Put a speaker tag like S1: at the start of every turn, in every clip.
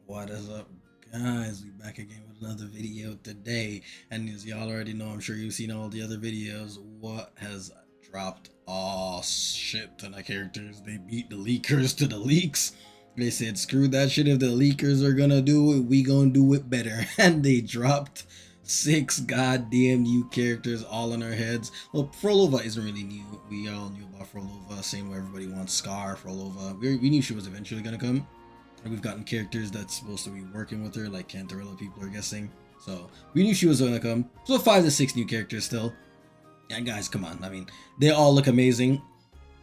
S1: What is up, guys? We back again with another video today, and as y'all already know, I'm sure you've seen all the other videos. What has dropped? Oh shit, ton of characters. They beat the leakers to the leaks. They said, "Screw that shit. If the leakers are gonna do it, we gonna do it better." And they dropped six goddamn new characters all in our heads. Well, Frolova isn't really new. We all knew about Frolova. Same way everybody wants Scar, Frolova. We knew she was eventually gonna come. And we've gotten characters that's supposed to be working with her, like Cantarilla, people are guessing. So we knew she was gonna come. So 5 to 6 new characters still. And guys, come on. I mean, they all look amazing.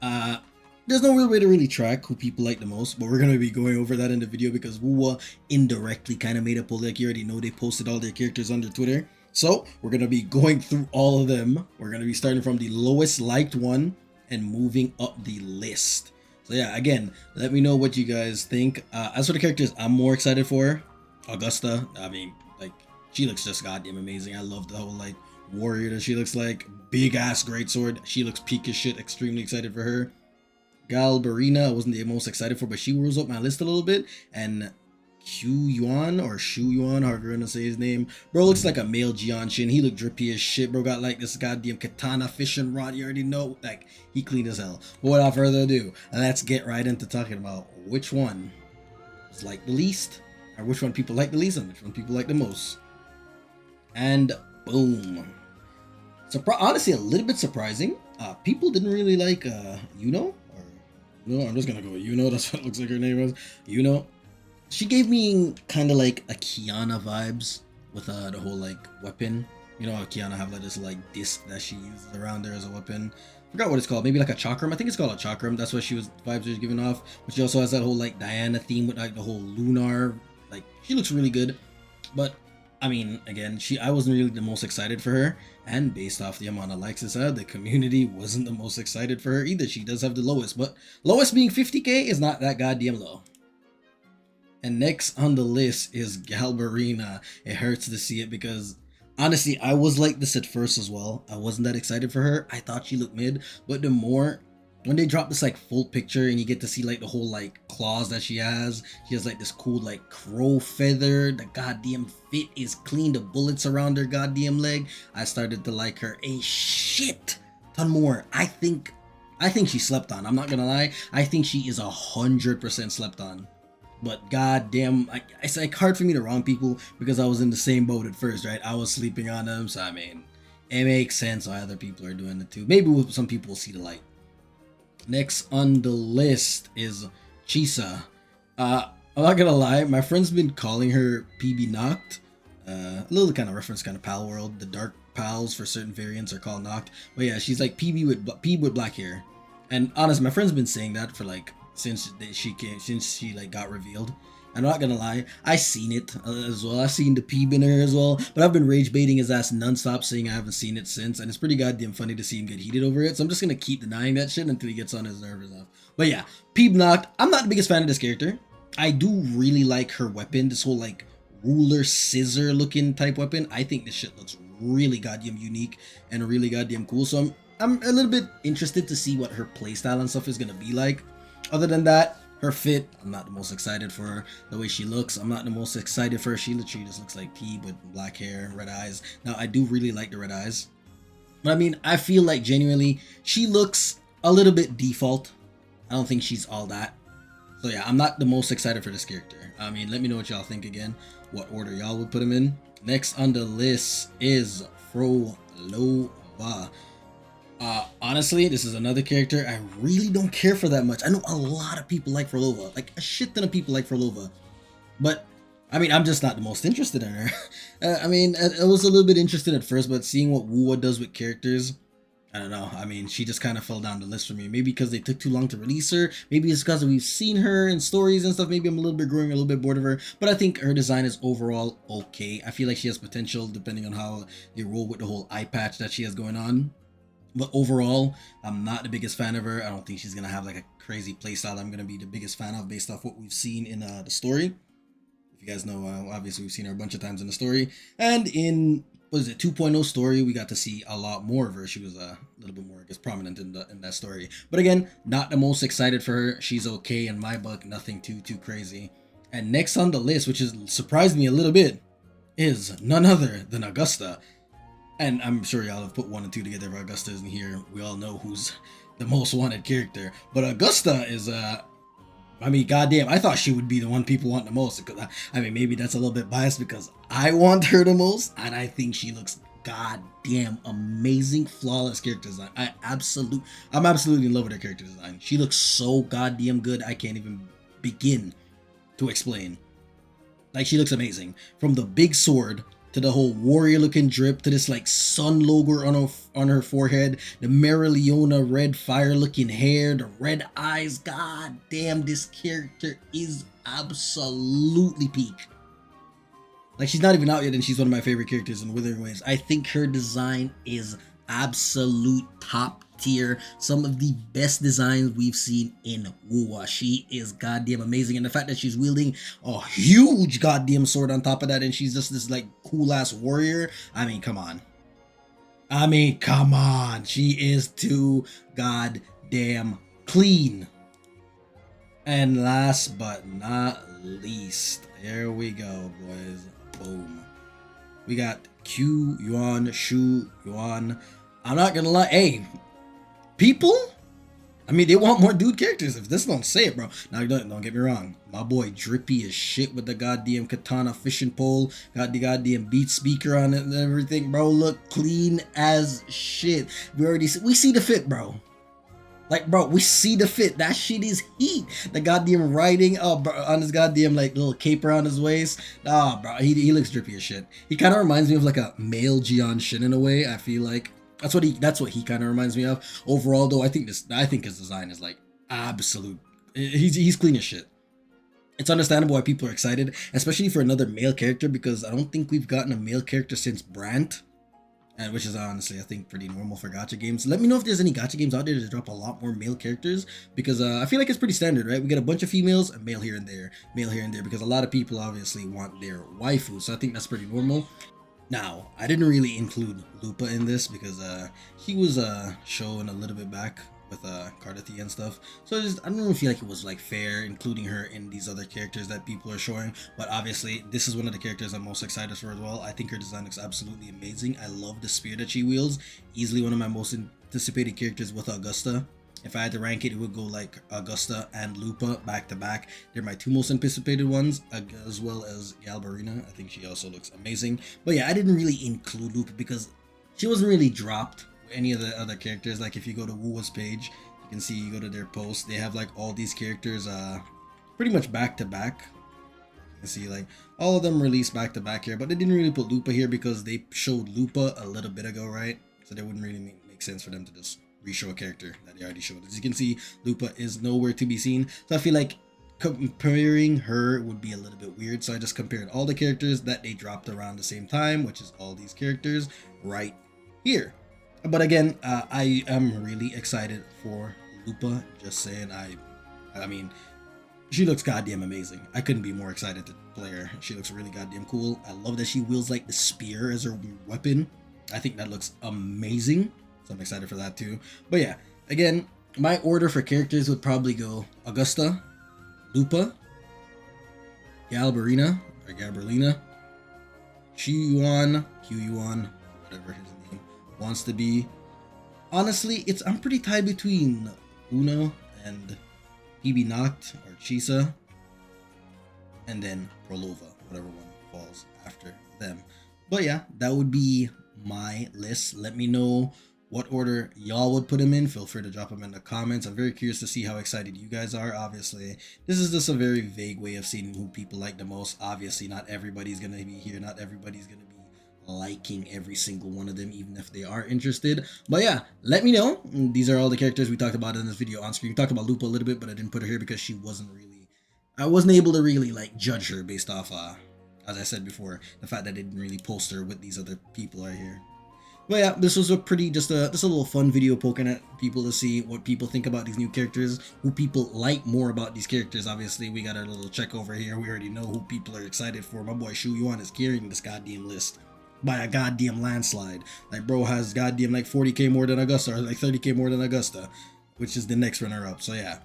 S1: Uh, there's no real way to really track who people like the most, but we're gonna be going over that in the video because Wuwa indirectly kind of made a poll. Like you already know, they posted all their characters on their Twitter. So we're gonna be going through all of them. We're gonna be starting from the lowest liked one and moving up the list. So yeah, again, let me know what you guys think. As for the characters I'm more excited for, Augusta. I mean, like, she looks just goddamn amazing. I love the whole like warrior that she looks like. Big ass greatsword. She looks peak as shit. Extremely excited for her. Galbarina I wasn't the most excited for, but she rose up my list a little bit. And Q Yuan or Shu Yuan, however you're gonna say his name. Bro looks like a male Jianshin. He looked drippy as shit. Bro got like this goddamn katana fishing rod. You already know, like, he clean as hell. But without further ado, let's get right into talking about which one was like the least, or which one people like the least, and which one people like the most. And boom. Honestly, a little bit surprising. People didn't really like Yuno, or no, I'm just gonna go with Yuno. That's what it looks like her name is. Yuno. She gave me kind of like a Kiana vibes with the whole like weapon. You know how Kiana have like this like disc that she uses around there as a weapon. Forgot what it's called. Maybe like a chakram. I think it's called a chakram. That's what she was vibes was giving off. But she also has that whole like Diana theme with like the whole lunar. Like, she looks really good. But I mean, again, I wasn't really the most excited for her, and based off the amount of likes it's had, the community wasn't the most excited for her either. She does have the lowest, but lowest being 50k is not that goddamn low. And next on the list is Galbarina. It hurts to see it because honestly, I was like this at first as well. I wasn't that excited for her. I thought she looked mid, but the more when they drop this like full picture and you get to see like the whole like claws that she has like this cool like crow feather. The goddamn fit is clean. The bullets around her goddamn leg. I started to like her a shit ton more. I think she slept on. I'm not gonna lie. I think she is 100% slept on. But goddamn, it's like hard for me to wrong people because I was in the same boat at first, right? I was sleeping on them, so I mean, it makes sense why other people are doing it too. Maybe some people will see the light. Next on the list is Chisa. I'm not gonna lie, my friend's been calling her PB Knocked. A little kind of reference, kind of Pal World. The dark pals for certain variants are called Knocked. But yeah, she's like PB with black hair. And honestly, my friend's been saying that for like since she like got revealed. I'm not gonna lie, I seen it as well. I seen the peeb in her as well, but I've been rage baiting his ass nonstop, saying I haven't seen it since, and it's pretty goddamn funny to see him get heated over it. So I'm just gonna keep denying that shit until he gets on his nerves off. But yeah, peeb knocked. I'm not the biggest fan of this character. I do really like her weapon, this whole like ruler scissor looking type weapon. I think this shit looks really goddamn unique and really goddamn cool. So I'm a little bit interested to see what her playstyle and stuff is gonna be like. Other than that, her fit, I'm not the most excited for her. The way she looks, I'm not the most excited for her. She literally just looks like P with black hair and red eyes. Now, I do really like the red eyes. But I mean, I feel like genuinely, she looks a little bit default. I don't think she's all that. So yeah, I'm not the most excited for this character. I mean, let me know what y'all think again. What order y'all would put him in. Next on the list is Frolova. Honestly, this is another character I really don't care for that much. I know a lot of people like Frolova, like a shit ton of people like Frolova, but I mean, I'm just not the most interested in her. I mean, I was a little bit interested at first, but seeing what Wuwa does with characters, I don't know. I mean, she just kind of fell down the list for me. Maybe because they took too long to release her. Maybe it's because we've seen her in stories and stuff. Maybe I'm a little bit growing a little bit bored of her. But I think her design is overall okay. I feel like she has potential depending on how they roll with the whole eye patch that she has going on. But overall, I'm not the biggest fan of her. I don't think she's going to have like a crazy playstyle I'm going to be the biggest fan of based off what we've seen in the story. If you guys know, obviously we've seen her a bunch of times in the story. And in, what is it, 2.0 story, we got to see a lot more of her. She was a little bit more, I guess, prominent in that story. But again, not the most excited for her. She's okay in my book, nothing too crazy. And next on the list, which has surprised me a little bit, is none other than Augusta. And I'm sure y'all have put one and two together if Augusta isn't here. We all know who's the most wanted character. But Augusta is I mean, goddamn, I thought she would be the one people want the most. Because I mean, maybe that's a little bit biased because I want her the most, and I think she looks goddamn amazing, flawless character design. I'm absolutely in love with her character design. She looks so goddamn good. I can't even begin to explain. Like, she looks amazing. From the big sword to the whole warrior looking drip to this like sun logo on her forehead, the Leona red fire looking hair, the red eyes. God damn, this character is absolutely peak. Like, she's not even out yet and she's one of my favorite characters in Wuthering Waves. I think her design is absolute top tier. Some of the best designs we've seen in WoW. She is goddamn amazing, and the fact that she's wielding a huge goddamn sword on top of that, and she's just this like cool ass warrior. I mean, come on. She is too goddamn clean. And last but not least, here we go, boys. Boom. We got Q Yuan, Shu Yuan. I'm not gonna lie, hey, people, I mean, they want more dude characters. If this don't say it, bro. Now, don't get me wrong. My boy drippy as shit with the goddamn katana fishing pole. Got the goddamn beat speaker on it and everything, bro. Look clean as shit. We see the fit, bro. Like, bro, we see the fit. That shit is heat. The goddamn writing on his goddamn like little cape around his waist. Nah, bro, he looks drippy as shit. He kind of reminds me of like a male Jian Shin in a way. I feel like that's what he kind of reminds me of. Overall, though, I think his design is like absolute. He's clean as shit. It's understandable why people are excited, especially for another male character, because I don't think we've gotten a male character since Brandt. And which is honestly, I think, pretty normal for gacha games. Let me know if there's any gacha games out there that drop a lot more male characters, because I feel like it's pretty standard, right? We get a bunch of females, a male here and there, because a lot of people obviously want their waifu, so I think that's pretty normal. Now, I didn't really include Lupa in this because he was shown a little bit back with Cardathy and stuff. So I don't really feel like it was like fair including her in these other characters that people are showing. But obviously, this is one of the characters I'm most excited for as well. I think her design looks absolutely amazing. I love the spear that she wields. Easily one of my most anticipated characters with Augusta. If I had to rank it, it would go like Augusta and Lupa back to back. They're my two most anticipated ones, as well as Galbarina. I think she also looks amazing. But yeah, I didn't really include Lupa because she wasn't really dropped with any of the other characters. Like if you go to WoW's page, you can see, you go to their post, they have like all these characters pretty much back to back. You can see like all of them released back to back here, but they didn't really put Lupa here because they showed Lupa a little bit ago, right? So they wouldn't really make sense for them to just reshow a character that they already showed. As you can see, Lupa is nowhere to be seen, so I feel like comparing her would be a little bit weird, so I just compared all the characters that they dropped around the same time, which is all these characters right here. But again, I am really excited for Lupa. Just saying, I mean, she looks goddamn amazing. I couldn't be more excited to play her. She looks really goddamn cool. I love that she wields like the spear as her weapon. I think that looks amazing. So I'm excited for that too. But yeah, again, my order for characters would probably go Augusta, Lupa, Galbarina, or Gabrielina, Q Yuan, whatever his name wants to be. Honestly, I'm pretty tied between Uno and PB Noct or Chixia, and then Prolova, whatever one falls after them. But yeah, that would be my list. Let me know what order y'all would put them in. Feel free to drop them in the comments. I'm very curious to see how excited you guys are. Obviously, this is just a very vague way of seeing who people like the most. Obviously, not everybody's going to be here. Not everybody's going to be liking every single one of them, even if they are interested. But yeah, let me know. These are all the characters we talked about in this video on screen. We talked about Lupa a little bit, but I didn't put her here because I wasn't able to really like judge her based off, as I said before, the fact that I didn't really post her with these other people right here. But yeah, this was just a little fun video poking at people to see what people think about these new characters, who people like more about these characters. Obviously, we got our little check over here. We already know who people are excited for. My boy Shu Yuan is carrying this goddamn list by a goddamn landslide. Like, bro has goddamn like 40k more than Augusta, or like 30k more than Augusta, which is the next runner up. So yeah.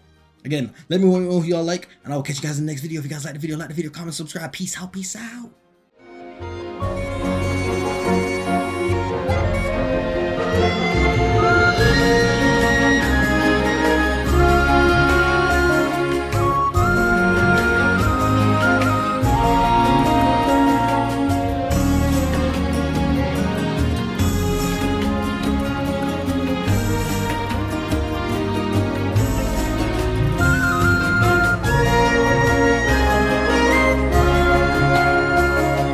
S1: Again, let me know if y'all like, and I will catch you guys in the next video. If you guys like the video, comment, subscribe. Peace out.